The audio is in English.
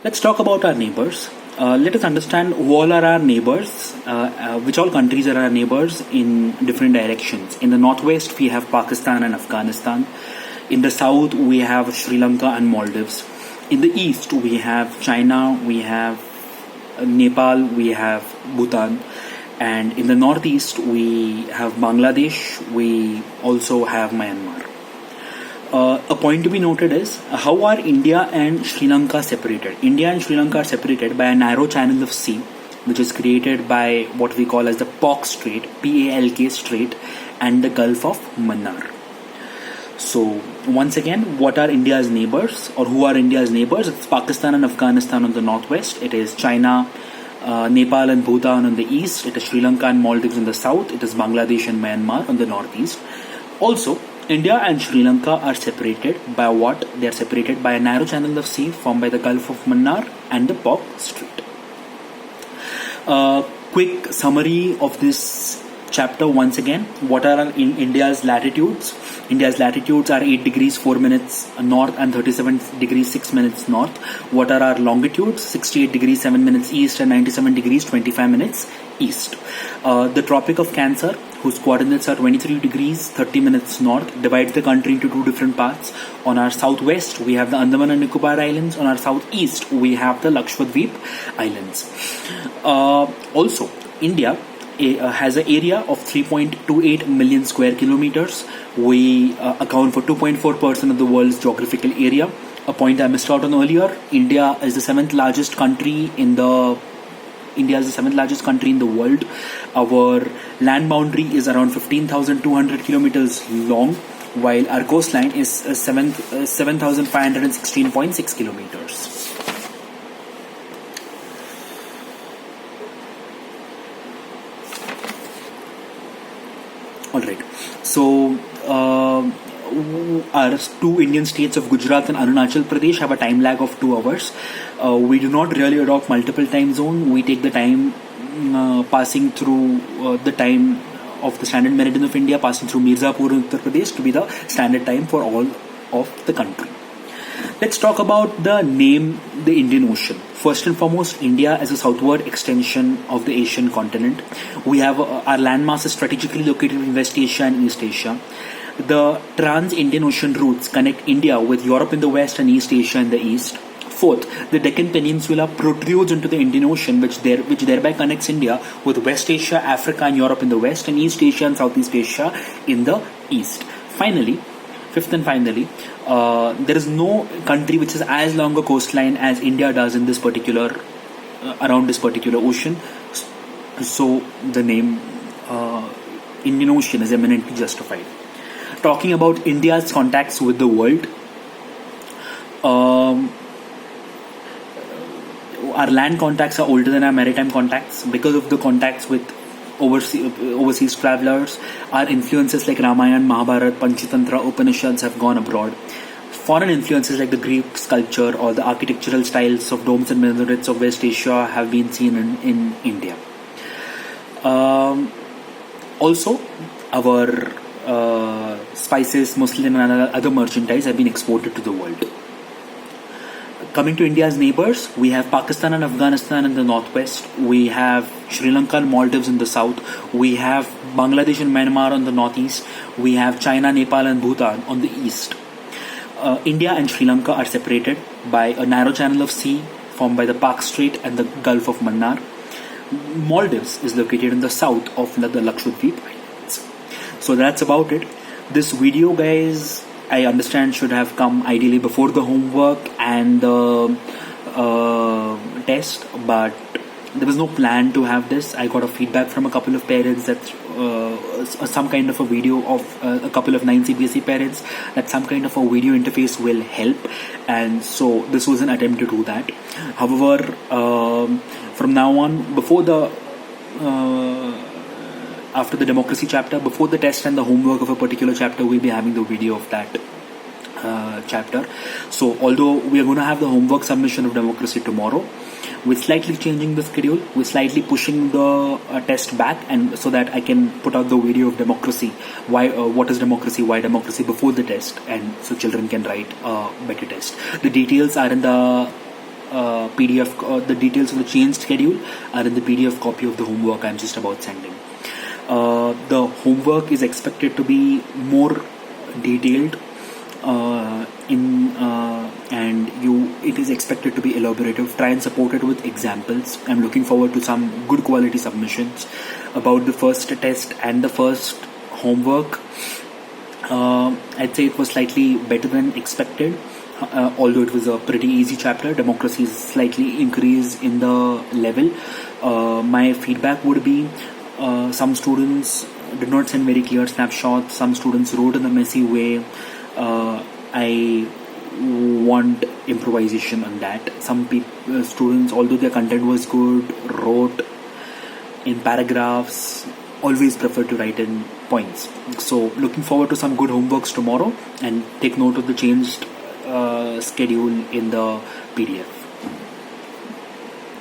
Let's talk about our neighbors. Let us understand who all are our neighbors, which all countries are our neighbors in different directions. In the northwest, we have Pakistan and Afghanistan. In the south, we have Sri Lanka and Maldives. In the east, we have China, we have Nepal, we have Bhutan. And in the northeast, we have Bangladesh, we also have Myanmar. A point to be noted is how are India and Sri Lanka separated? India and Sri Lanka are separated by a narrow channel of sea, which is created by what we call as the POK Strait, PALK Strait, and the Gulf of Mannar. So once again, what are India's neighbors, or who are India's neighbors? It's Pakistan and Afghanistan on the northwest. It is China, Nepal and Bhutan on the east. It is Sri Lanka and Maldives in the south. It is Bangladesh and Myanmar on the northeast. Also, India and Sri Lanka are separated by what? They are separated by a narrow channel of sea formed by the Gulf of Mannar and the POK Strait. Quick summary of this chapter once again. What are India's latitudes? India's latitudes are 8 degrees 4 minutes north and 37 degrees 6 minutes north. What are our longitudes? 68 degrees 7 minutes east and 97 degrees 25 minutes east. The Tropic of Cancer, whose coordinates are 23 degrees 30 minutes north, divides the country into two different parts. On our southwest, we have the Andaman and Nicobar Islands. On our southeast, we have the Lakshadweep Islands. Also, India has an area of 3.28 million square kilometers. We account for 2.4% of the world's geographical area. A point I missed out on earlier. India is the seventh largest country in the world. Our land boundary is around 15,200 kilometers long, while our coastline is 7,516.6 kilometers. Alright, so our two Indian states of Gujarat and Arunachal Pradesh have a time lag of 2 hours. We do not really adopt multiple time zones. We take the time passing through the time of the standard meridian of India, passing through Mirzapur in Uttar Pradesh, to be the standard time for all of the country. Let's talk about the name, the Indian Ocean. First and foremost, India is a southward extension of the Asian continent. We have our landmass is strategically located in West Asia and East Asia. The trans-Indian Ocean routes connect India with Europe in the west and East Asia in the east. Fourth, the Deccan Peninsula protrudes into the Indian Ocean, which thereby connects India with West Asia, Africa and Europe in the west, and East Asia and Southeast Asia in the east. Fifth and finally, there is no country which has as long a coastline as India does in this particular, around this particular ocean. So the name Indian Ocean is eminently justified. Talking about India's contacts with the world, our land contacts are older than our maritime contacts. Because of the contacts with overseas travelers, our influences like Ramayana, Mahabharata, Panchatantra, Upanishads have gone abroad. Foreign influences like the Greek sculpture or the architectural styles of domes and minarets of West Asia have been seen in India. Also, our spices, muslin and other merchandise have been exported to the world. Coming to India's neighbors, we have Pakistan and Afghanistan in the northwest. We have Sri Lanka and Maldives in the south. We have Bangladesh and Myanmar on the northeast. We have China, Nepal and Bhutan on the east. India and Sri Lanka are separated by a narrow channel of sea formed by the POK Strait and the Gulf of Mannar. Maldives is located in the south of the Lakshadweep Islands. So that's about it. This video, guys, I understand should have come ideally before the homework and the test, but there was no plan to have this. I got a feedback from a couple of parents that some kind of a video of a couple of 9 Cbse parents that some kind of a video interface will help, and so this was an attempt to do that. However, from now on, after the democracy chapter, before the test and the homework of a particular chapter, we'll be having the video of that chapter. So although we are going to have the homework submission of democracy tomorrow, we're slightly changing the schedule. We're slightly pushing the test back, and so that I can put out the video of democracy. What is democracy? Why democracy before the test, and so children can write a better test. The details are in the PDF. The details of the changed schedule are in the PDF copy of the homework I'm just about sending. The homework is expected to be more detailed and it is expected to be elaborative. Try and support it with examples. I'm looking forward to some good quality submissions about the first test and the first homework. I'd say it was slightly better than expected, although it was a pretty easy chapter. Democracy is slightly increased in the level. My feedback would be some students did not send very clear snapshots. Some students wrote in a messy way. I want improvisation on that. Some students, although their content was good, wrote in paragraphs. Always prefer to write in points. So looking forward to some good homeworks tomorrow, and take note of the changed schedule in the PDF.